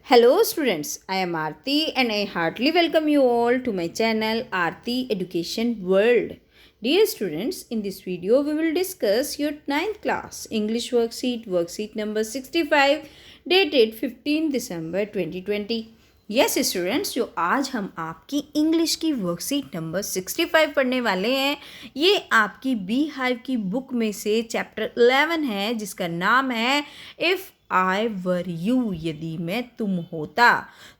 Hello students, I am Aarti and I heartily welcome you all to my channel Aarti Education World. Dear students, in this video we will discuss your 9th class English worksheet number 65 dated 15 December 2020. Yes students, जो आज हम आपकी English की worksheet number 65 पढ़ने वाले हैं, ये आपकी बी हाइव की बुक में से चैप्टर 11 है, जिसका नाम है इफ़ आई वर यू, यदि मैं तुम होता।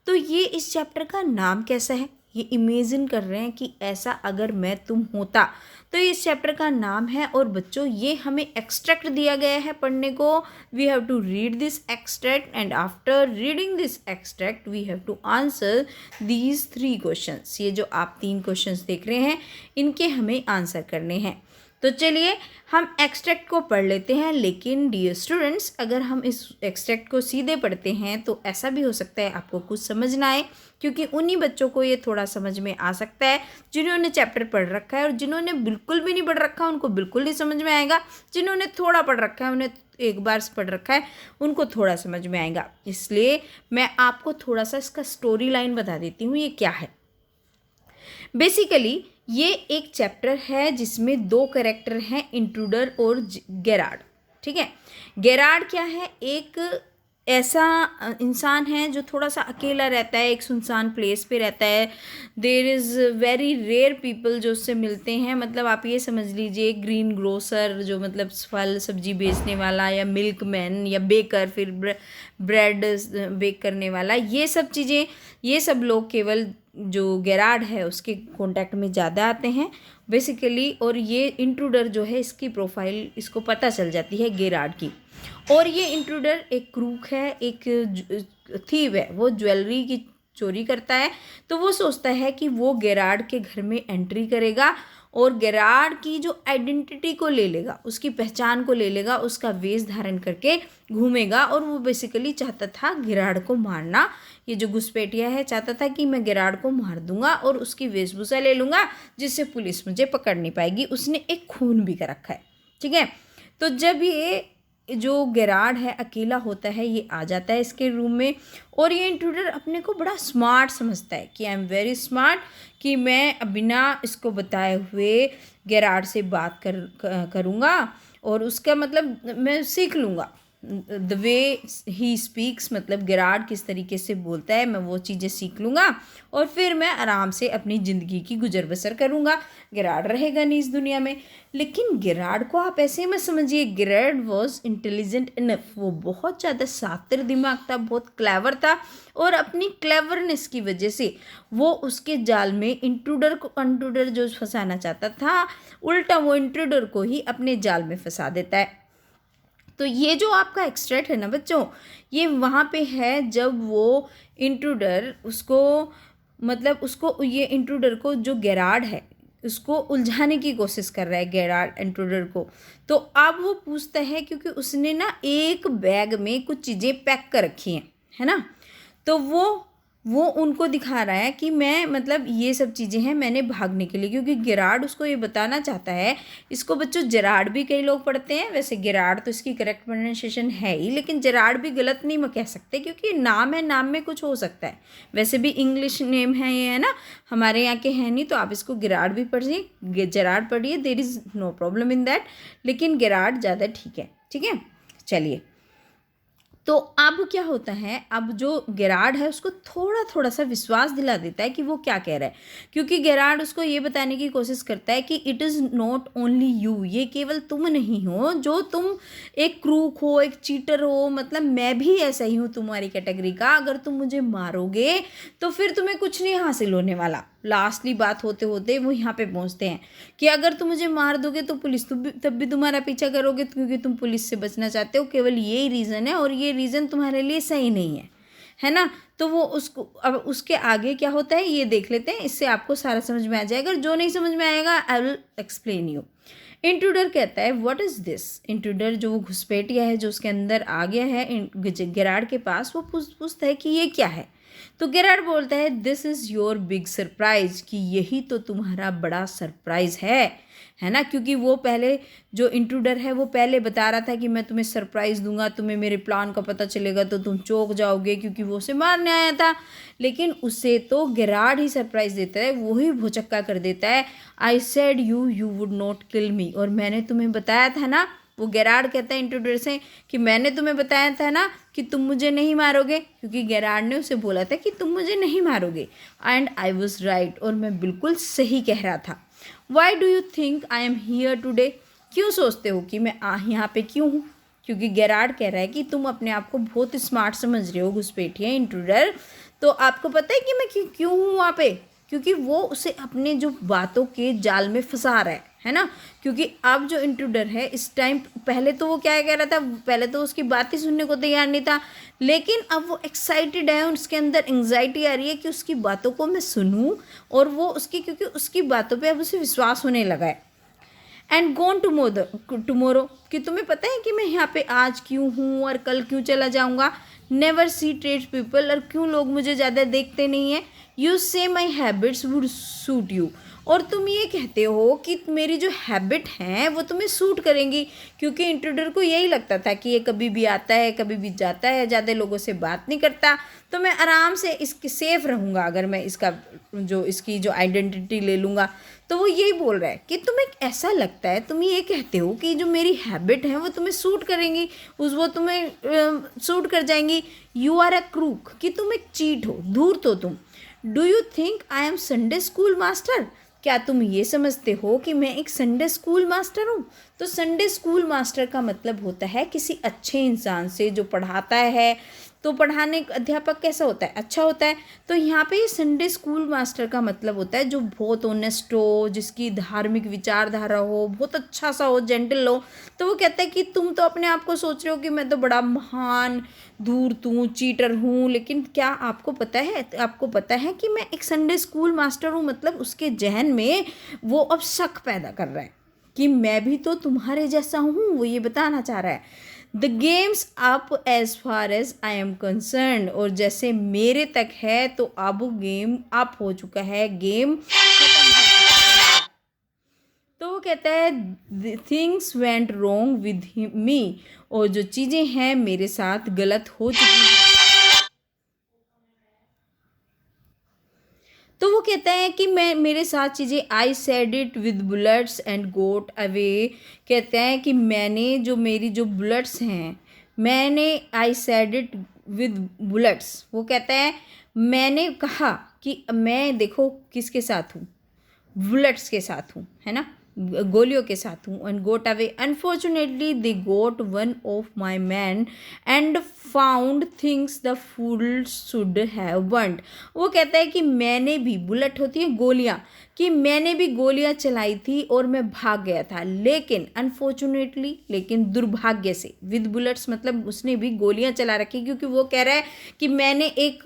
तो ये इस चैप्टर का नाम कैसा है, ये इमेजिन कर रहे हैं कि ऐसा अगर मैं तुम होता, तो इस चैप्टर का नाम है। और बच्चों, ये हमें एक्सट्रैक्ट दिया गया है पढ़ने को। We have to read this extract and after reading this extract we have to answer these 3 questions. ये जो आप 3 क्वेश्चंस देख रहे हैं, इनके हमें आंसर करने हैं। तो चलिए हम एक्सट्रैक्ट को पढ़ लेते हैं। लेकिन डियर स्टूडेंट्स, अगर हम इस एक्सट्रैक्ट को सीधे पढ़ते हैं तो ऐसा भी हो सकता है आपको कुछ समझ ना आए, क्योंकि उन्हीं बच्चों को ये थोड़ा समझ में आ सकता है जिन्होंने चैप्टर पढ़ रखा है, और जिन्होंने बिल्कुल भी नहीं पढ़ रखा उनको बिल्कुल नहीं समझ में आएगा। जिन्होंने थोड़ा पढ़ रखा है, उन्हें एक बार पढ़ रखा है, उनको थोड़ा समझ में आएगा। इसलिए मैं आपको थोड़ा सा इसका स्टोरी लाइन बता देती हूँ, ये क्या है। बेसिकली ये एक चैप्टर है जिसमें 2 कैरेक्टर हैं, इंट्रूडर और गेरार्ड। ठीक है, गेरार्ड क्या है, एक ऐसा इंसान है जो थोड़ा सा अकेला रहता है, एक सुनसान प्लेस पे रहता है। There is very rare people जो उससे मिलते हैं। मतलब आप ये समझ लीजिए, ग्रीन ग्रोसर जो मतलब फल सब्जी बेचने वाला, या मिल्क मैन, या बेकर, फिर ब्रेड बेक करने वाला, ये सब चीज़ें, ये सब लोग केवल जो गेरार्ड है उसके कांटेक्ट में ज़्यादा आते हैं बेसिकली। और ये इंट्रूडर जो है, इसकी प्रोफाइल इसको पता चल जाती है गेरार्ड की। और ये इंट्रूडर एक क्रूक है, एक थीव है, वो ज्वेलरी की चोरी करता है। तो वो सोचता है कि वो गेरार्ड के घर में एंट्री करेगा और गेरार्ड की जो आइडेंटिटी को ले लेगा, उसकी पहचान को ले लेगा, उसका वेश धारण करके घूमेगा। और वो बेसिकली चाहता था गेरार्ड को मारना। ये जो घुसपैठिया है चाहता था कि मैं गेरार्ड को मार दूंगा और उसकी वेशभूषा ले लूँगा, जिससे पुलिस मुझे पकड़ नहीं पाएगी। उसने एक खून भी कर रखा है। ठीक है, तो जब ये जो गेरार्ड है अकेला होता है, ये आ जाता है इसके रूम में। और ये इंट्रूडर अपने को बड़ा स्मार्ट समझता है कि आई एम वेरी स्मार्ट, कि मैं बिना इसको बताए हुए गेरार्ड से बात करूँगा और उसका मतलब मैं सीख लूँगा। द वे ही स्पीक्स, मतलब गेरार्ड किस तरीके से बोलता है, मैं वो चीज़ें सीख लूँगा और फिर मैं आराम से अपनी ज़िंदगी की गुजर बसर करूँगा। गेरार्ड रहेगा नहीं इस दुनिया में। लेकिन गेरार्ड को आप ऐसे मत समझिए, गेरार्ड वॉज इंटेलिजेंट इनफ। वो बहुत ज़्यादा शातिर दिमाग था, बहुत क्लेवर था, और अपनी क्लेवरनेस की वजह से वो उसके जाल में इंट्रूडर जो फंसाना चाहता था, उल्टा वो इंट्रूडर को ही अपने जाल में फंसा देता है। तो ये जो आपका एक्सट्रैक्ट है ना बच्चों, ये वहाँ पे है जब वो इंट्रूडर उसको, मतलब उसको, ये इंट्रूडर को, जो गेरार्ड है उसको उलझाने की कोशिश कर रहा है गेरार्ड इंट्रूडर को। तो अब वो पूछता है, क्योंकि उसने ना एक बैग में कुछ चीज़ें पैक कर रखी हैं, है ना। तो वो उनको दिखा रहा है कि मैं, मतलब ये सब चीज़ें हैं मैंने भागने के लिए, क्योंकि गेरार्ड उसको ये बताना चाहता है। इसको बच्चों जेरार्ड भी कई लोग पढ़ते हैं, वैसे गेरार्ड तो इसकी करेक्ट प्रोनाउंसिएशन है ही, लेकिन जेरार्ड भी गलत नहीं कह सकते, क्योंकि नाम है, नाम में कुछ हो सकता है। वैसे भी इंग्लिश नेम है ये, है ना, हमारे यहाँ के हैं नहीं, तो आप इसको गेरार्ड भी पढ़िए, जेरार्ड पढ़िए, there is no problem in that, लेकिन गेरार्ड ज़्यादा ठीक है। ठीक है, चलिए। तो अब क्या होता है, अब जो गेरार्ड है उसको थोड़ा थोड़ा सा विश्वास दिला देता है कि वो क्या कह रहा है, क्योंकि गेरार्ड उसको ये बताने की कोशिश करता है कि it is not only you, ये केवल तुम नहीं हो जो तुम एक क्रूक हो, एक चीटर हो, मतलब मैं भी ऐसा ही हूँ तुम्हारी कैटेगरी का। अगर तुम मुझे मारोगे तो फिर तुम्हें कुछ नहीं हासिल होने वाला। लास्टली बात होते होते वो यहाँ पे पहुँचते हैं कि अगर तुम मुझे मार दोगे तो पुलिस तब भी तुम्हारा पीछा करोगे, क्योंकि तुम पुलिस से बचना चाहते हो। केवल यही रीज़न है, और ये रीज़न तुम्हारे लिए सही नहीं है ना। तो वो उसको, अब उसके आगे क्या होता है ये देख लेते हैं, इससे आपको सारा समझ में आ जाएगा। जो नहीं समझ में आएगा I will explain you. Intruder कहता है व्हाट इज़ दिस। इंट्रूडर जो वो घुसपैठिया है, जो उसके अंदर आ गया है गेरार्ड के पास, वो पूछता है कि ये क्या है। तो गेरार्ड बोलता है this is your big surprise, कि यही तो तुम्हारा बड़ा सरप्राइज है है ना, क्योंकि वो पहले जो इंट्रूडर है वो पहले बता रहा था कि मैं तुम्हें सरप्राइज़ दूंगा, तुम्हें मेरे प्लान का पता चलेगा तो तुम चौंक जाओगे, क्योंकि वो उसे मारने आया था। लेकिन उसे तो गेरार्ड ही सरप्राइज़ देता है, वही भौचक्का कर देता है। I said you would not kill me, और मैंने तुम्हें बताया था ना, वो गेरार्ड कहता है इंट्रूडर से कि मैंने तुम्हें बताया था ना कि तुम मुझे नहीं मारोगे, क्योंकि गेरार्ड ने उसे बोला था कि तुम मुझे नहीं मारोगे। एंड आई वॉज राइट, और मैं बिल्कुल सही कह रहा था। Why do you think I am here today, क्यों सोचते हो कि मैं यहाँ पे क्यों हूँ? क्योंकि गेरार्ड कह रहा है कि तुम अपने आप को बहुत स्मार्ट समझ रहे हो घुसपैठिए इंट्रूडर, तो आपको पता है कि मैं क्यों हूँ वहाँ पे? क्योंकि वो उसे अपने जो बातों के जाल में फंसा रहा है ना। क्योंकि अब जो इंट्रूडर है इस टाइम, पहले तो वो क्या कह रहा था, पहले तो उसकी बात ही सुनने को तैयार नहीं था, लेकिन अब वो एक्साइटेड है, उसके अंदर एंग्जाइटी आ रही है कि उसकी बातों को मैं सुनूं, और वो उसकी, क्योंकि उसकी बातों पे अब उसे विश्वास होने लगा है। एंड गोन टुमोरो, कि तुम्हें पता है कि मैं यहाँ पे आज क्यों हूँ और कल क्यों चला जाऊँगा। नेवर सी ट्रेड पीपल, और क्यों लोग मुझे ज़्यादा देखते नहीं हैं। यू से माई हैबिट्स वुड सूट यू, और तुम ये कहते हो कि मेरी जो हैबिट हैं वो तुम्हें सूट करेंगी, क्योंकि इंट्रूडर को यही लगता था कि ये कभी भी आता है कभी भी जाता है, ज़्यादा लोगों से बात नहीं करता, तो मैं आराम से इसके सेफ रहूँगा अगर मैं इसकी जो आइडेंटिटी ले लूँगा। तो वो यही बोल रहा है कि तुम्हें ऐसा लगता है, तुम ये कहते हो कि जो मेरी हैबिट है वो तुम्हें सूट करेंगी, वो तुम्हें सूट कर जाएंगी। यू आर अ क्रूक, कि तुम एक चीट हो, धूर्त हो तुम। Do you think I am Sunday school master, क्या तुम ये समझते हो कि मैं एक संडे स्कूल मास्टर हूँ? तो संडे स्कूल मास्टर का मतलब होता है किसी अच्छे इंसान से जो पढ़ाता है। तो पढ़ाने अध्यापक कैसा होता है? अच्छा होता है। तो यहाँ पे संडे स्कूल मास्टर का मतलब होता है जो बहुत ऑनेस्ट हो, जिसकी धार्मिक विचारधारा हो, बहुत अच्छा सा हो, जेंटल हो। तो वो कहता है कि तुम तो अपने आप को सोच रहे हो कि मैं तो बड़ा महान धूर्त हूँ, चीटर हूँ, लेकिन क्या आपको पता है कि मैं एक संडे स्कूल मास्टर हूँ। मतलब उसके जहन में वो अब शक पैदा कर रहा है कि मैं भी तो तुम्हारे जैसा हूँ, वो ये बताना चाह रहा है। The game's up as far as I am concerned, और जैसे मेरे तक है तो अब गेम अप हो चुका है, गेम खत्म हो चुका है। तो वो कहता है things went wrong with me, और जो चीज़ें हैं मेरे साथ गलत हो चुकी हैं। तो वो कहता है कि मेरे साथ चीज़ें, I said it with bullets and got away, कहता है कि मेरी जो बुलेट्स हैं, I said it with bullets, वो कहता है मैंने कहा कि मैं देखो किसके साथ हूँ, बुलेट्स के साथ हूँ, है ना, गोलियों के साथ हूँ। And got away unfortunately they got one of my man and found things the fool should have burned. वो कहता है कि मैंने भी, बुलेट होती है गोलियाँ, कि मैंने भी गोलियाँ चलाई थी और मैं भाग गया था, लेकिन अनफॉर्चुनेटली, लेकिन दुर्भाग्य से, विद बुलेट्स मतलब उसने भी गोलियाँ चला रखी, क्योंकि वो कह रहा है कि मैंने एक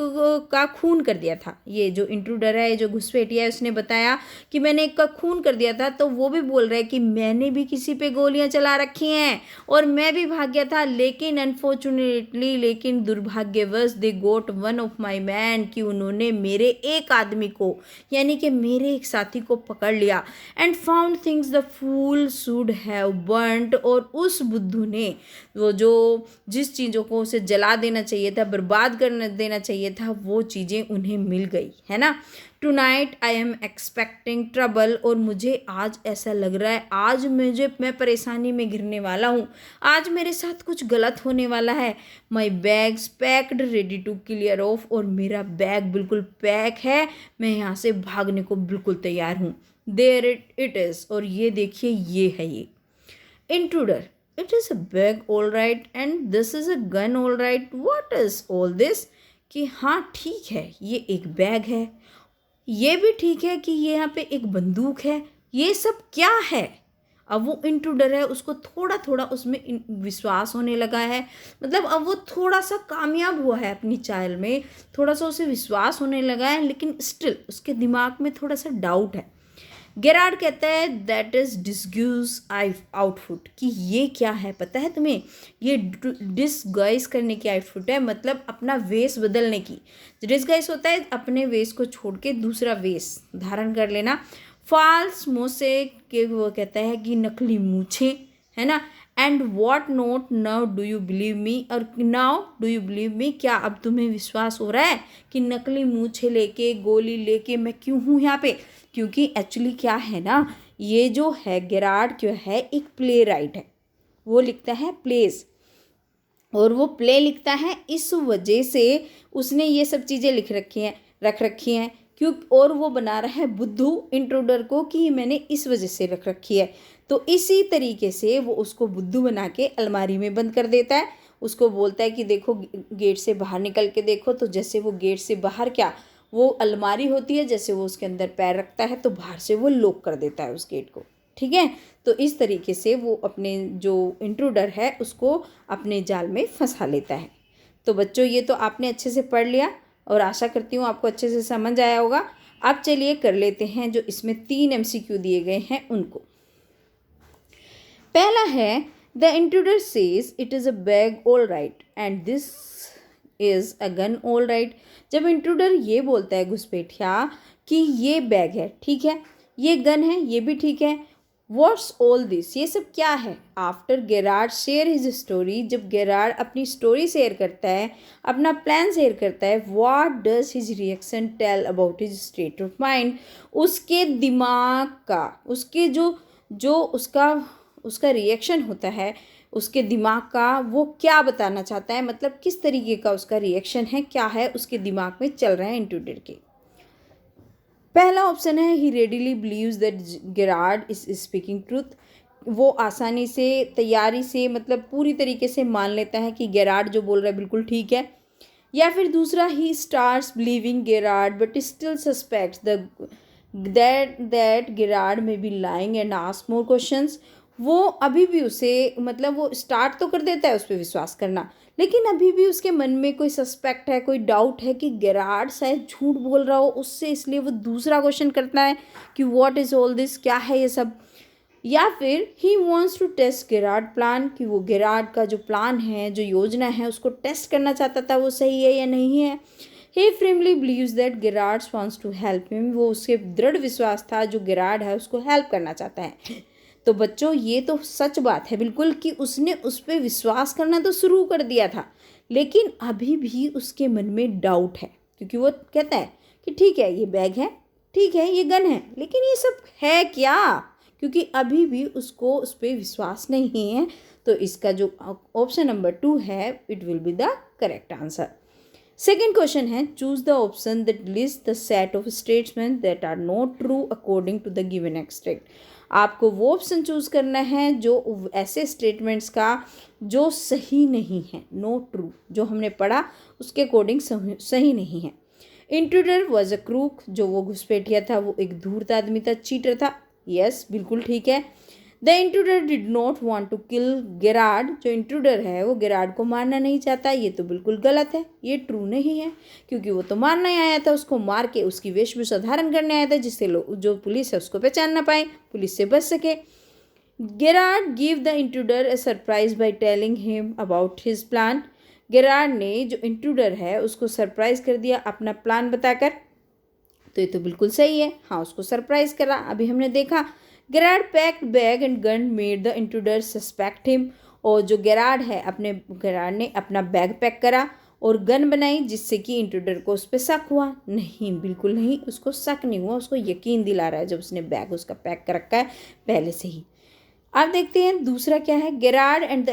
का खून कर दिया था। ये जो इंट्रूडर है, जो घुसपैठिया है, उसने बताया कि मैंने एक का खून कर दिया था, तो वो भी बोल रहा है कि मैंने भी किसी पे गोलियां चला रखी हैं और मैं भी भाग गया था, लेकिन अनफॉर्चुनेटली, लेकिन दुर्भाग्यवश, दे got one of my man, कि उन्होंने मेरे एक आदमी को, यानी कि मेरे एक साथी को पकड़ लिया। And found things the fool should have burned, और उस बुद्धू ने वो जिस चीज़ों को उसे जला देना चाहिए था, बर्बाद कर देना चाहिए था, वो चीज़ें उन्हें मिल गई, है ना। Tonight I am expecting trouble, और मुझे आज ऐसा लग रहा है, आज मैं परेशानी में घिरने वाला हूँ, आज मेरे साथ कुछ गलत होने वाला है। My bags packed ready to clear off, और मेरा बैग बिल्कुल पैक है, मैं यहाँ से भागने को बिल्कुल तैयार हूँ। देयर इट इज़, और ये देखिए ये है ये। Intruder, it is a bag all right and this is a gun all right, what is all this, कि हाँ ठीक है ये एक बैग है, ये भी ठीक है कि ये यहाँ पे एक बंदूक है, ये सब क्या है? अब वो इंट्रूडर है, उसको थोड़ा थोड़ा उसमें विश्वास होने लगा है, मतलब अब वो थोड़ा सा कामयाब हुआ है अपनी चाल में, थोड़ा सा उसे विश्वास होने लगा है, लेकिन स्टिल उसके दिमाग में थोड़ा सा डाउट है। गेरार्ड कहता है दैट इज डिस्ग्यूज आउटफुट, कि ये क्या है पता है तुम्हें, ये डिसगाइज करने की आउटफुट है, मतलब अपना वेश बदलने की। डिसगाइज होता है अपने वेश को छोड़ के दूसरा वेश धारण कर लेना। फॉल्स मोसे के वो कहता है कि नकली मूछें, है ना। And what not now do you believe me, और now do you believe me, क्या अब तुम्हें विश्वास हो रहा है कि नकली मूछें लेके गोली लेके मैं क्यों हूँ यहाँ पे। क्योंकि एक्चुअली क्या है ना, ये जो है गेरार्ड जो है एक प्ले राइट है, वो लिखता है प्लेस, और वो प्ले लिखता है इस वजह से उसने ये सब चीज़ें रख रखी हैं क्यों, और वो बना रहा है बुद्धू इंट्रूडर को कि मैंने इस वजह से रख रखी है। तो इसी तरीके से वो उसको बुद्धू बना के अलमारी में बंद कर देता है। उसको बोलता है कि देखो गेट से बाहर निकल के देखो, तो जैसे वो गेट से बाहर क्या, वो अलमारी होती है, जैसे वो उसके अंदर पैर रखता है तो बाहर से वो लॉक कर देता है उस गेट को। ठीक है, तो इस तरीके से वो अपने जो इंट्रूडर है उसको अपने जाल में फंसा लेता है। तो बच्चों ये तो आपने अच्छे से पढ़ लिया और आशा करती हूँ आपको अच्छे से समझ आया होगा। अब चलिए कर लेते हैं जो इसमें 3 MCQ दिए गए हैं उनको। पहला है the intruder says it is a bag all right and this is a gun all right. जब इंट्रूडर ये बोलता है घुसपैठिया कि ये बैग है ठीक है, ये गन है ये भी ठीक है, व्हाट्स ऑल दिस, ये सब क्या है। After Gerard share his story, जब गेरार्ड अपनी स्टोरी शेयर करता है, अपना प्लान शेयर करता है, what does his reaction tell about his state of mind, उसके दिमाग का, उसके जो जो उसका रिएक्शन होता है, उसके दिमाग का वो क्या बताना चाहता है, मतलब किस तरीके का उसका रिएक्शन है, क्या है उसके दिमाग में चल रहा है इंट्रूडर के। पहला ऑप्शन है he readily believes that Gerard is speaking truth, वो आसानी से तैयारी से मतलब पूरी तरीके से मान लेता है कि गेरार्ड जो बोल रहा है बिल्कुल ठीक है। या फिर दूसरा he starts believing Gerard but still suspects that Gerard may be lying and ask more questions, वो अभी भी उसे मतलब वो स्टार्ट तो कर देता है उस पर विश्वास करना, लेकिन अभी भी उसके मन में कोई सस्पेक्ट है, कोई डाउट है कि गेरार्ड शायद झूठ बोल रहा हो उससे, इसलिए वो दूसरा क्वेश्चन करता है कि व्हाट इज़ ऑल दिस, क्या है ये सब। या फिर he wants to test Gerard plan, कि वो गेरार्ड का जो प्लान है, जो योजना है, उसको टेस्ट करना चाहता था वो सही है या नहीं है। He firmly believes that Gerard wants to help him, वो उसके दृढ़ विश्वास था जो गेरार्ड है उसको हेल्प करना चाहता है। तो बच्चों ये तो सच बात है बिल्कुल कि उसने उस पर विश्वास करना तो शुरू कर दिया था, लेकिन अभी भी उसके मन में डाउट है, क्योंकि वो कहता है कि ठीक है ये बैग है, ठीक है ये गन है, लेकिन ये सब है क्या, क्योंकि अभी भी उसको उस पर विश्वास नहीं है। तो इसका जो ऑप्शन नंबर 2 है it will be the correct answer. Second question है choose the option that lists the set of statement that are not true according to the given extract. आपको वो ऑप्शन चूज करना है जो ऐसे स्टेटमेंट्स का जो सही नहीं है, नॉट ट्रू, जो हमने पढ़ा उसके अकॉर्डिंग सही नहीं है। इंट्रूडर वॉज अ क्रूक, जो वो घुसपैठिया था वो एक धूर्त आदमी था, चीटर था, यस बिल्कुल ठीक है। The intruder did not want to kill Gerard, जो इंट्रूडर है वो गेरार्ड को मारना नहीं चाहता, ये तो बिल्कुल गलत है, ये ट्रू नहीं है, क्योंकि वो तो मारना ही आया था, उसको मार के उसकी वेशभूषा धारण करने आया था जिससे लोग जो पुलिस है उसको पहचान ना पाए, पुलिस से बच सके। Gerard give the intruder a surprise by telling him about his plan, Gerard ने जो इंट्रूडर है उसको सरप्राइज कर दिया अपना प्लान बताकर, तो ये तो बिल्कुल सही है, हाँ उसको सरप्राइज करा। अभी हमने देखा Gerard packed bag and gun made the intruder suspect him, और जो गेरार्ड ने अपना बैग पैक करा और गन बनाई जिससे कि इंट्रूडर को उस पर शक हुआ। नहीं बिल्कुल नहीं, उसको शक नहीं हुआ, उसको यकीन दिला रहा है जब उसने बैग उसका पैक कर रखा है पहले से ही। अब देखते हैं दूसरा क्या है। Gerard and the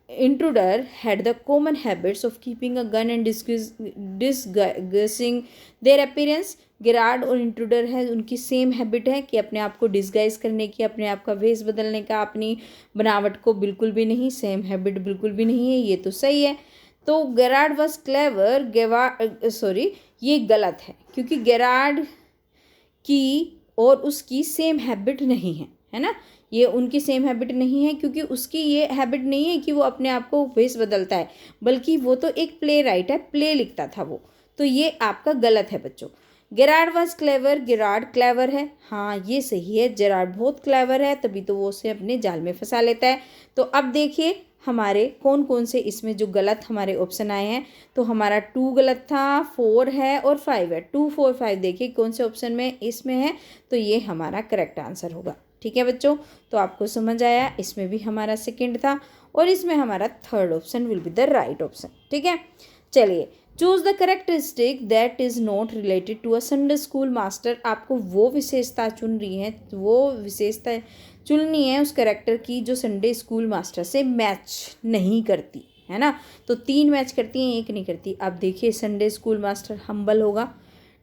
intruder had the common habits of keeping a gun and disguising their appearance। Gerard और इंट्रूडर है उनकी सेम हैबिट है कि अपने आप को डिस्गाइज करने की, अपने आप का वेश बदलने का, अपनी बनावट को बिल्कुल भी नहीं, सेम हैबिट बिल्कुल भी नहीं है, ये तो सही है। तो गेरार्ड वॉज क्लेवर, ये गलत है क्योंकि गेरार्ड की और उसकी सेम हैबिट नहीं है ना, ये उनकी सेम हैबिट नहीं है क्योंकि उसकी ये हैबिट नहीं है कि वो अपने आप को वेश बदलता है, बल्कि वो तो एक प्ले राइट है, प्ले लिखता था वो, तो ये आपका गलत है बच्चों। Gerard was clever, Gerard clever है, हाँ ये सही है, गेरार्ड बहुत क्लेवर है तभी तो वो उसे अपने जाल में फंसा लेता है। तो अब देखिए हमारे कौन कौन से इसमें जो गलत हमारे ऑप्शन आए हैं। तो हमारा 2 गलत था, 4 है और 5 है। 2, 4, 5 देखिए कौन से ऑप्शन में इसमें है, तो ये हमारा करेक्ट आंसर होगा। ठीक है बच्चों, तो आपको समझ आया, इसमें भी हमारा सेकंड था और इसमें हमारा third option will be the right option. ठीक है, चलिए choose the characteristic that is not related to a Sunday school master. आपको वो विशेषता चुन रही है, वो विशेषता चुननी है उस करेक्टर की जो संडे स्कूल मास्टर से मैच नहीं करती है ना। तो 3 मैच करती हैं, 1 नहीं करती। अब देखिए संडे स्कूल मास्टर हम्बल होगा,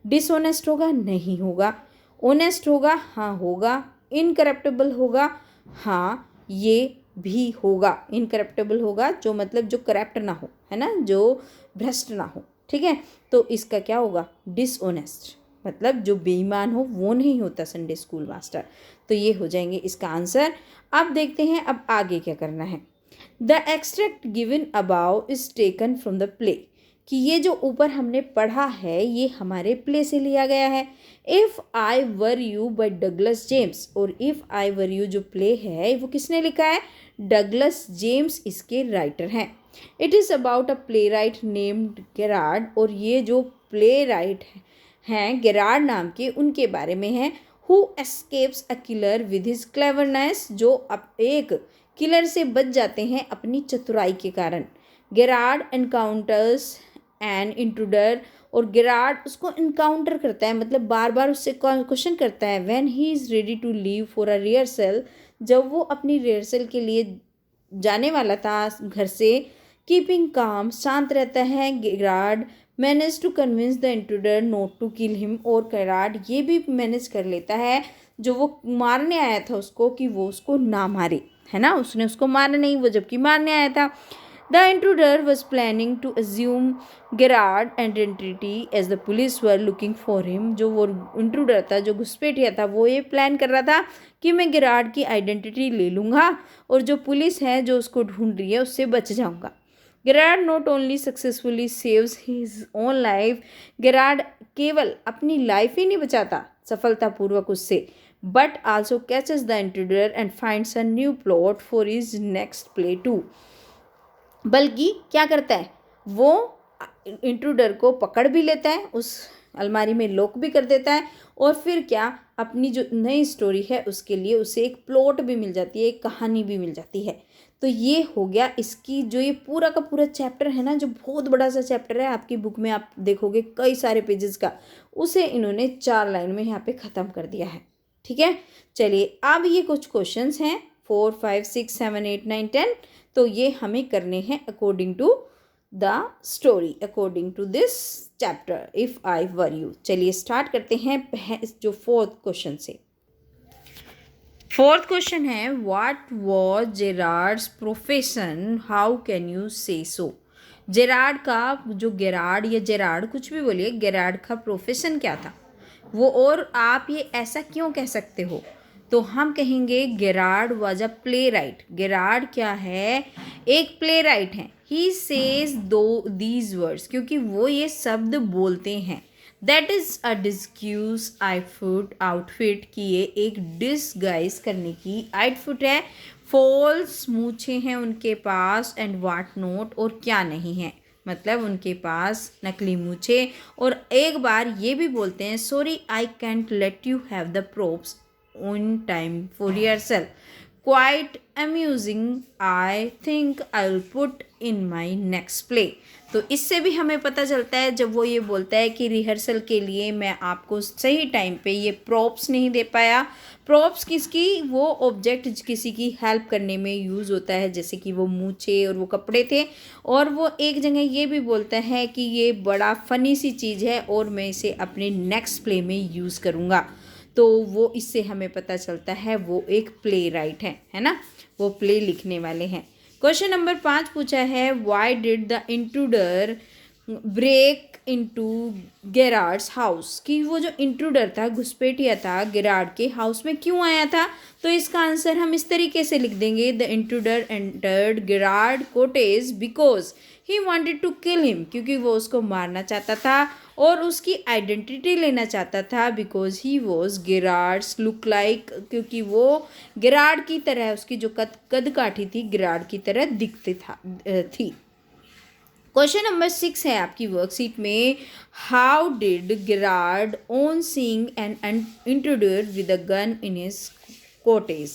डिसऑनेस्ट होगा, नहीं होगा, ऑनेस्ट होगा, हाँ होगा, इनकरप्टेबल होगा, हाँ ये भी होगा। इनकरप्टेबल होगा जो मतलब जो करप्ट ना हो, है ना, जो भ्रष्ट ना हो। ठीक है, तो इसका क्या होगा, डिसऑनेस्ट, मतलब जो बेईमान हो वो नहीं होता संडे स्कूल मास्टर। तो ये हो जाएंगे इसका आंसर। अब देखते हैं अब आगे क्या करना है। The extract given about is taken from the play, कि ये जो ऊपर हमने पढ़ा है ये हमारे प्ले से लिया गया है। If I were you by Douglas James, और इफ़ आई वर यू जो प्ले है वो किसने लिखा है, डगलस जेम्स इसके राइटर हैं। It is about a playwright named Gerard, और ये जो प्ले राइट हैं गेरार्ड नाम के, उनके बारे में है। Who escapes a killer with his cleverness, जो अब एक किलर से बच जाते हैं अपनी चतुराई के कारण। गेरार्ड एनकाउंटर्स एन इंट्रूडर, और गेरार्ड उसको इनकाउंटर करता है, मतलब बार बार उससे क्वेश्चन करता है। When he is ready to leave for a rehearsal, जब वो अपनी रिहर्सल के लिए जाने वाला था घर से। कीपिंग काम, शांत रहता है Gerard. Manage to convince the intruder not to kill him, और गेरार्ड ये भी मैनेज कर लेता है जो वो मारने आया था उसको, कि वो उसको ना मारे, है ना, उसने उसको मारा नहीं, वो जबकि मारने आया था। The intruder was planning to assume Gerard identity as the police were looking for him. जो वो इंट्रूडर था, जो घुसपैठिया था, वो ये प्लान कर रहा था कि मैं गेरार्ड की आइडेंटिटी ले लूँगा और जो पुलिस है जो उसको ढूंढ रही है उससे बच जाऊँगा। Gerard not only successfully saves his own life, Gerard केवल अपनी लाइफ ही नहीं बचाता सफलतापूर्वक उससे, but also catches the intruder and finds a new plot for his next play too. बल्कि क्या करता है, वो इंट्रूडर को पकड़ भी लेता है, उस अलमारी में लॉक भी कर देता है, और फिर क्या, अपनी जो नई स्टोरी है उसके लिए उसे एक प्लॉट भी मिल जाती है, एक कहानी भी मिल जाती है। तो ये हो गया इसकी, जो ये पूरा का पूरा चैप्टर है ना, जो बहुत बड़ा सा चैप्टर है, आपकी बुक में आप देखोगे कई सारे पेजेस का, उसे इन्होंने 4 लाइन में यहाँ पे ख़त्म कर दिया है। ठीक है, चलिए अब ये कुछ क्वेश्चंस हैं 4, 5, 6, 7, 8, 9, 10, तो ये हमें करने हैं according to the story, according to this chapter if I were you. चलिए स्टार्ट करते हैं जो 4th क्वेश्चन से। 4th क्वेश्चन है, what was Gerard's profession, how can you say so. Gerrard का, जो गेरार्ड या जेरार्ड कुछ भी बोलिए, गेरार्ड का प्रोफेशन क्या था वो, और आप ये ऐसा क्यों कह सकते हो, तो हम कहेंगे Gerard was a playwright. Gerard क्या है, एक प्ले राइट है। He says do these words, क्योंकि वो ये शब्द बोलते हैं। That is a disguise outfit, की ये एक डिसगाइज करने की आउटफिट है। फॉल्स मूछे हैं उनके पास, एंड वाट नोट, और क्या नहीं है, मतलब उनके पास नकली मूछे। और एक बार ये भी बोलते हैं, sorry I can't let you have the props on time for rehearsal. Quite amusing. I think I'll put in my next play. तो इससे भी हमें पता चलता है, जब वो ये बोलता है कि रिहर्सल के लिए मैं आपको सही टाइम पे ये प्रॉप्स नहीं दे पाया। प्रॉप्स किसकी, वो ऑब्जेक्ट किसी की हेल्प करने में यूज़ होता है, जैसे कि वो मूछे और वो कपड़े थे। और वो एक जगह ये भी बोलता है कि ये बड़ा फ़नी सी चीज़ है और मैं इसे अपने नेक्स्ट प्ले में यूज़ करूँगा। तो वो इससे हमें पता चलता है वो एक प्ले राइट है ना, वो प्ले लिखने वाले हैं। क्वेश्चन नंबर 5 पूछा है, why did the intruder break into Gerard's house, कि वो जो इंट्रूडर था, घुसपैठिया था, गेरार्ड के हाउस में क्यों आया था। तो इसका आंसर हम इस तरीके से लिख देंगे, the intruder entered Gerard cottage because he wanted to kill him, क्योंकि वो उसको मारना चाहता था और उसकी आइडेंटिटी लेना चाहता था, because he was गेरार्ड्स look like, क्योंकि वो गेरार्ड की तरह, उसकी जो कद काठी थी गेरार्ड की तरह दिखती थी। क्वेश्चन नंबर 6 है आपकी वर्कशीट में, how did Gerard on seeing an intruder with a gun in his cottage,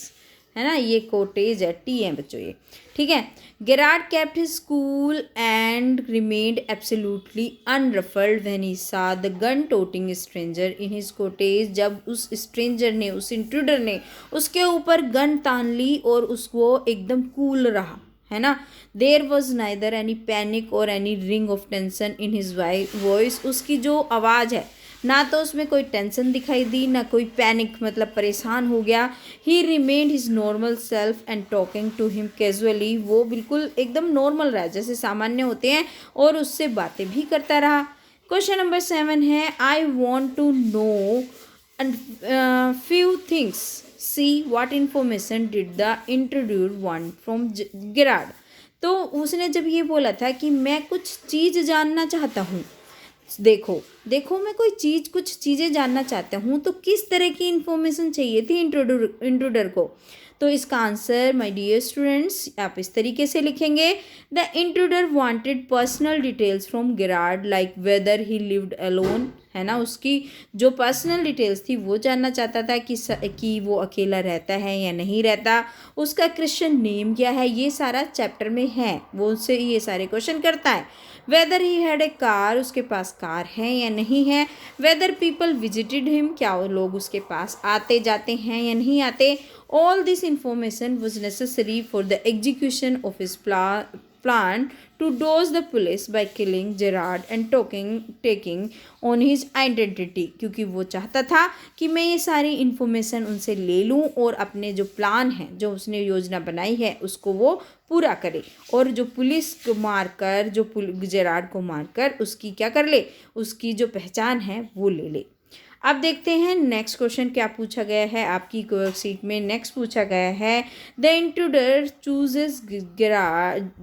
है ना, ये कोटेज है, टी है बच्चों ये, ठीक है। Gerard kept his cool and remained absolutely unruffled when he saw the gun toting stranger in his cottage, जब उस स्ट्रेंजर ने, उस इंट्रूडर ने उसके ऊपर गन तान ली और उसको एकदम कूल रहा, है ना। There was neither any panic or any ring of tension in his voice, उसकी जो आवाज़ है ना तो उसमें कोई टेंशन दिखाई दी ना कोई पैनिक, मतलब परेशान हो गया। He remained his normal self and talking to him casually, वो बिल्कुल एकदम नॉर्मल रहा, जैसे सामान्य होते हैं, और उससे बातें भी करता रहा। क्वेश्चन नंबर 7 है, I want to know few things, see what information did the intruder want from Gerard. तो उसने जब ये बोला था कि मैं कुछ चीज़ जानना चाहता हूँ, देखो मैं कुछ चीज़ें जानना चाहता हूँ, तो किस तरह की इन्फॉर्मेशन चाहिए थी इंट्रूडर को। तो इसका आंसर माय डियर स्टूडेंट्स आप इस तरीके से लिखेंगे, the intruder wanted personal details from Gerard like whether he lived alone, है ना, उसकी जो पर्सनल डिटेल्स थी वो जानना चाहता था कि वो अकेला रहता है या नहीं रहता, उसका क्रिश्चियन नेम क्या है, ये सारा चैप्टर में है, वो उससे ये सारे क्वेश्चन करता है। Weather he had a car, उसके पास कार है या नहीं है। वेदर पीपल विजिटेड हिम, क्या वो लोग उसके पास आते जाते हैं या नहीं आते। All this information was necessary for the execution of his plan to doze the police by killing Gerard and taking on his identity, क्योंकि वो चाहता था कि मैं ये सारी इन्फॉर्मेशन उनसे ले लूँ और अपने जो प्लान है, जो उसने योजना बनाई है, उसको वो पूरा करे, और जो पुलिस को मारकर, जो जेरार्ड को मारकर उसकी क्या कर ले, उसकी जो पहचान है वो ले ले। अब देखते हैं नेक्स्ट क्वेश्चन क्या पूछा गया है आपकी वर्कशीट में। नेक्स्ट पूछा गया है, the intruder chooses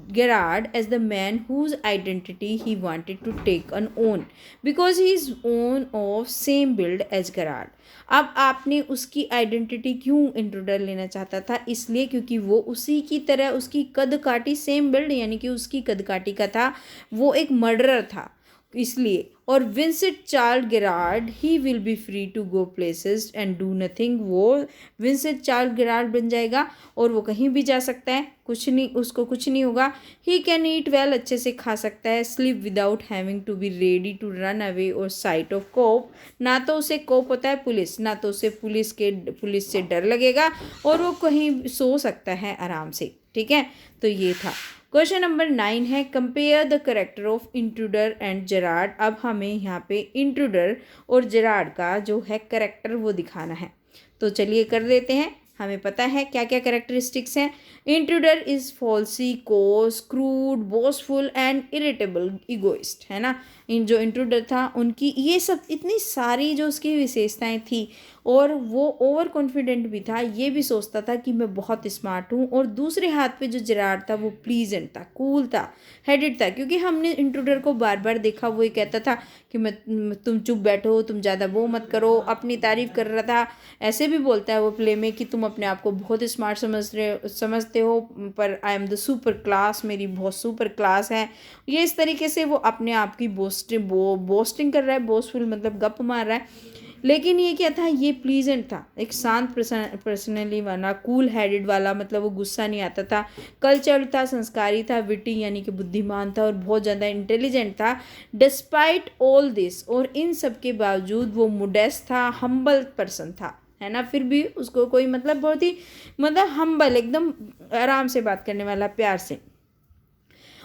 Gerard as the man whose identity he wanted to take on own because he is one of same build as Gerard. अब आपने उसकी आइडेंटिटी क्यों इंट्रूडर लेना चाहता था, इसलिए क्योंकि वो उसी की तरह, उसकी कद काटी सेम बिल्ड, यानी कि उसकी कद काटी का था, वो एक मर्डरर था इसलिए। और Vincent Charles Gerard he will be free to go places and do nothing, वो विंसेंट चार्ल्स गेरार्ड बन जाएगा और वो कहीं भी जा सकता है, कुछ नहीं, उसको कुछ नहीं होगा। ही कैन ईट वेल, अच्छे से खा सकता है। Sleep without having to be ready to run away और साइट ऑफ कोप, ना तो उसे कोप होता है पुलिस, ना तो उसे पुलिस से डर लगेगा, और वो कहीं सो सकता है आराम से, ठीक है। तो ये था। क्वेश्चन नंबर 9 है, compare the character of intruder and Gerard. अब हमें यहाँ पे इंट्रूडर और जेरार्ड का जो है करेक्टर वो दिखाना है, तो चलिए कर देते हैं। हमें पता है क्या क्या कैरेक्टरिस्टिक्स हैं। Intruder is falsies, cos, crude, boastful and irritable, egoist, है ना। इन जो इंट्रूडर था उनकी ये सब इतनी सारी जो उसकी विशेषताएं थी, और वो ओवर कॉन्फिडेंट भी था, ये भी सोचता था कि मैं बहुत स्मार्ट हूँ। और दूसरे हाथ पे जो जेरार्ड था वो प्लीजेंट था, कूल था, हेडेड था, क्योंकि हमने इंट्रूडर को बार बार देखा, वो ये कहता था कि तुम चुप बैठो, तुम ज़्यादा वो मत करो, अपनी तारीफ कर रहा था। ऐसे भी बोलता है वो प्ले में कि तुम अपने आप को बहुत स्मार्ट समझते हो, पर I am the super class, मेरी बहुत सुपर क्लास है। ये इस तरीके से वो अपने आप की बोस्टिंग कर रहा है, बोस्टफुल मतलब गप मार रहा है। लेकिन ये क्या था, ये प्लीजेंट था, एक शांत पर्सनली वाला, कूल हेडेड वाला, मतलब वो गुस्सा नहीं आता था, कल्चर था, संस्कारी था, विटी यानी कि बुद्धिमान था, और बहुत ज़्यादा इंटेलिजेंट था। डिस्पाइट ऑल दिस, और इन सब के बावजूद वो मोडेस्ट था, हम्बल पर्सन था, है ना। फिर भी उसको कोई मतलब बहुत ही मतलब हम्बल, एकदम आराम से बात करने वाला, प्यार से।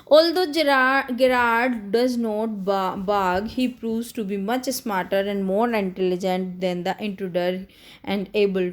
Although Gerard does not bark, he proves to be much smarter and more intelligent than the intruder and able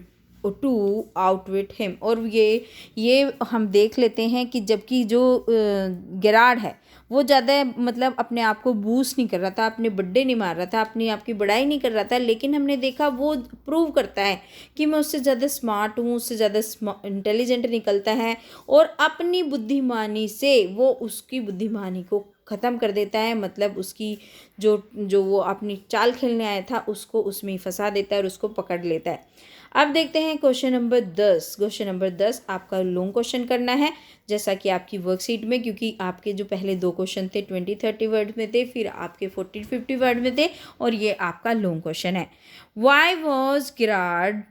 to outwit him। और ये हम देख लेते हैं कि जबकि जो गेरार्ड है वो ज़्यादा मतलब अपने आप को बूस्ट नहीं कर रहा था, अपने बड्डे नहीं मार रहा था, अपनी आपकी बड़ाई नहीं कर रहा था, लेकिन हमने देखा वो प्रूव करता है कि मैं उससे ज़्यादा स्मार्ट हूँ, उससे ज़्यादा इंटेलिजेंट निकलता है और अपनी बुद्धिमानी से वो उसकी बुद्धिमानी को ख़त्म कर देता है। मतलब उसकी जो जो वो अपनी चाल खेलने आया था उसको उसमें ही फंसा देता है और उसको पकड़ लेता है। अब देखते हैं क्वेश्चन नंबर 10। क्वेश्चन नंबर 10 आपका लॉन्ग क्वेश्चन करना है, जैसा कि आपकी वर्कशीट में, क्योंकि आपके जो पहले 2 क्वेश्चन थे 20-30 वर्ड में थे, फिर आपके 40-50 वर्ड में थे और ये आपका लॉन्ग क्वेश्चन है। Why was Gerard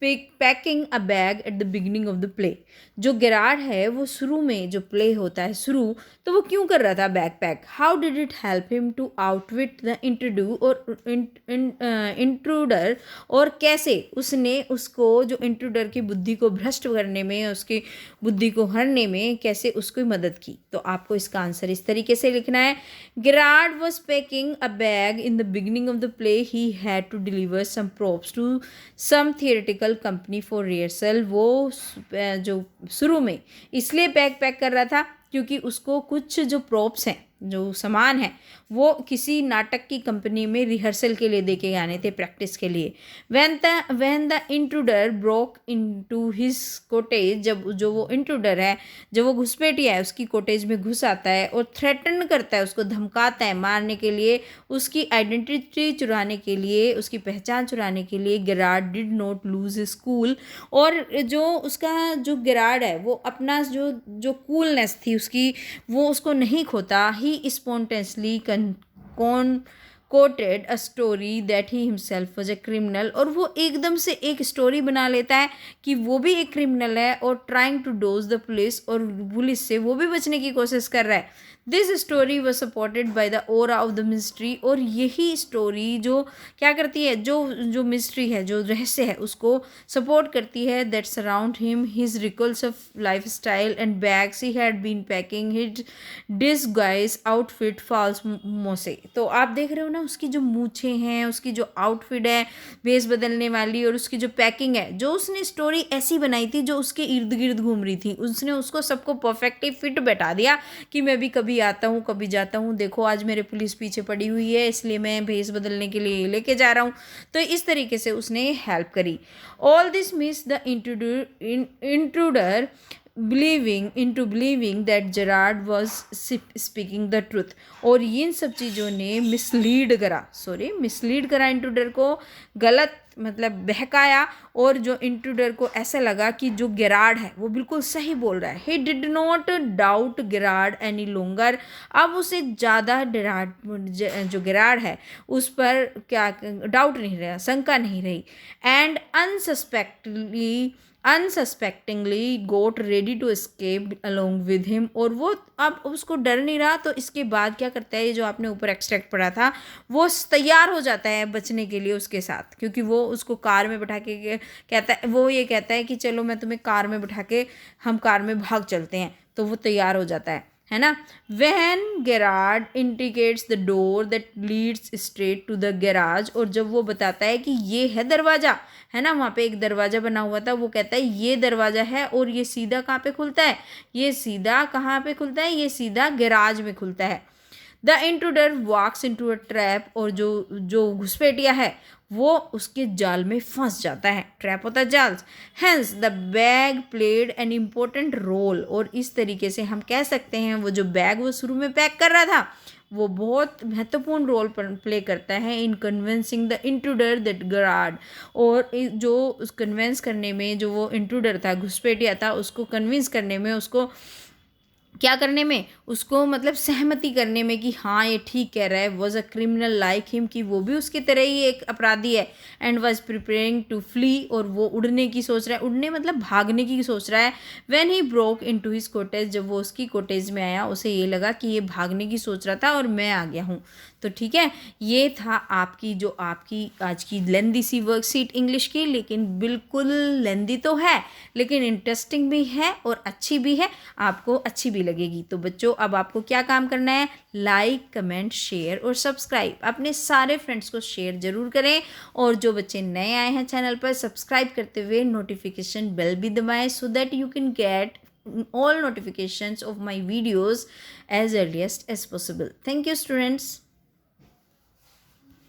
packing a bag at the beginning of the play. जो गिरार्ड है वो शुरू में जो प्ले होता है शुरू, तो वो क्यों कर रहा था bag pack? How did it help him to outwit the intruder, और कैसे उसने उसको जो इंट्रूडर की बुद्धि को भ्रष्ट करने में, उसकी बुद्धि को हरने में कैसे उसकी मदद की? तो आपको इसका आंसर इस तरीके से लिखना है। Gerard was packing a bag in the beginning of the play, he had to deliver some props to some theatrical company for rehearsal. वो जो शुरू में इसलिए पैक कर रहा था क्योंकि उसको कुछ जो प्रॉप्स हैं, जो सामान है, वो किसी नाटक की कंपनी में रिहर्सल के लिए देके आने थे, प्रैक्टिस के लिए। When the intruder broke into his cottage, जब जो वो इंट्रूडर है, जब वो घुसपैठिया है, उसकी कोटेज में घुस आता है और थ्रेटन करता है, उसको धमकाता है मारने के लिए, उसकी आइडेंटिटी चुराने के लिए, उसकी पहचान चुराने के लिए। Gerard did not lose his cool, और जो उसका जो गिरार्ड है वो अपना जो जो कूलनेस थी उसकी, वो उसको नहीं खोता। ही spontaneously quoted a story that he himself was a criminal, और वो एकदम से एक स्टोरी बना लेता है कि वो भी एक क्रिमिनल है और trying to dodge the police, और पुलिस से वो भी बचने की कोशिश कर रहा है। This story was supported by the aura of the mystery, और यही स्टोरी जो क्या करती है, जो जो मिस्ट्री है, जो रहस्य है, उसको सपोर्ट करती है। That surround him his recalls of lifestyle and bags he had been packing his disguise outfit false मोसे। तो आप देख रहे हो ना, उसकी जो मूछें हैं, उसकी जो आउटफिट है भेस बदलने वाली, और उसकी जो पैकिंग है, जो उसने स्टोरी ऐसी बनाई थी जो उसके इर्द गिर्द घूम रही थी, उसने उसको सबको परफेक्टली फिट बैठा दिया कि मैं भी कभी आता हूँ कभी जाता हूँ, देखो आज मेरे पुलिस पीछे पड़ी हुई है इसलिए मैं भेस बदलने के लिए लेके जा रहा हूँ। तो इस तरीके से उसने हेल्प करी। All this means the intruder believing that Gerard was speaking the truth, और इन सब चीज़ों ने मिसलीड करा इंट्रूडर को, गलत मतलब बहकाया, और जो इंट्रूडर को ऐसा लगा कि जो गिरार्ड है वो बिल्कुल सही बोल रहा है। He did not doubt Girard any longer, अब उसे ज़्यादा जो गिरार्ड है उस पर क्या डाउट नहीं रहा, शंका नहीं रही। And unsuspectingly got ready to escape along with him, और वो अब उसको डर नहीं रहा। तो इसके बाद क्या करता है, ये जो आपने ऊपर एक्सट्रैक्ट पढ़ा था, वो तैयार हो जाता है बचने के लिए उसके साथ, क्योंकि वो उसको कार में बैठा के कहता है, वो ये कहता है कि चलो मैं तुम्हें कार में बैठा के हम कार में भाग चलते हैं, तो वो तैयार हो जाता है ना। When Gerard indicates the door that leads straight to the garage, और जब वो बताता है कि ये है दरवाज़ा, है ना, वहाँ पे एक दरवाज़ा बना हुआ था, वो कहता है ये दरवाज़ा है और ये सीधा कहाँ पे खुलता है, ये सीधा कहाँ पे खुलता है, ये सीधा गैराज में खुलता है। The intruder walks into a trap, और जो घुसपैठिया है वो उसके जाल में फंस जाता है, ट्रैप होता है जाल। Hence the bag played an important role, और इस तरीके से हम कह सकते हैं वो जो बैग वो शुरू में पैक कर रहा था वो बहुत महत्वपूर्ण रोल प्ले करता है in convincing the intruder that Girard, और जो उस कन्विंस करने में, जो वो इंट्रूडर था, घुसपैठिया था, उसको कन्विंस करने में, उसको क्या करने में, उसको मतलब सहमति करने में कि हाँ ये ठीक कह रहा है। Was a criminal like him, कि वो भी उसकी तरह ही एक अपराधी है। And was preparing to flee, और वो उड़ने की सोच रहा है, उड़ने मतलब भागने की सोच रहा है। When he broke into his cottage, जब वो उसकी कोटेज में आया उसे ये लगा कि ये भागने की सोच रहा था और मैं आ गया हूँ। तो ठीक है, ये था आपकी आज की लेंदी सी वर्कशीट इंग्लिश की, लेकिन बिल्कुल लेंदी तो है लेकिन इंटरेस्टिंग भी है और अच्छी भी है, आपको अच्छी भी लगेगी। तो बच्चों अब आपको क्या काम करना है, लाइक कमेंट शेयर और सब्सक्राइब, अपने सारे फ्रेंड्स को शेयर ज़रूर करें, और जो बच्चे नए आए हैं चैनल पर, सब्सक्राइब करते हुए नोटिफिकेशन बेल भी दबाएं, so that you can get all notifications of my videos as earliest as possible. Thank you, students.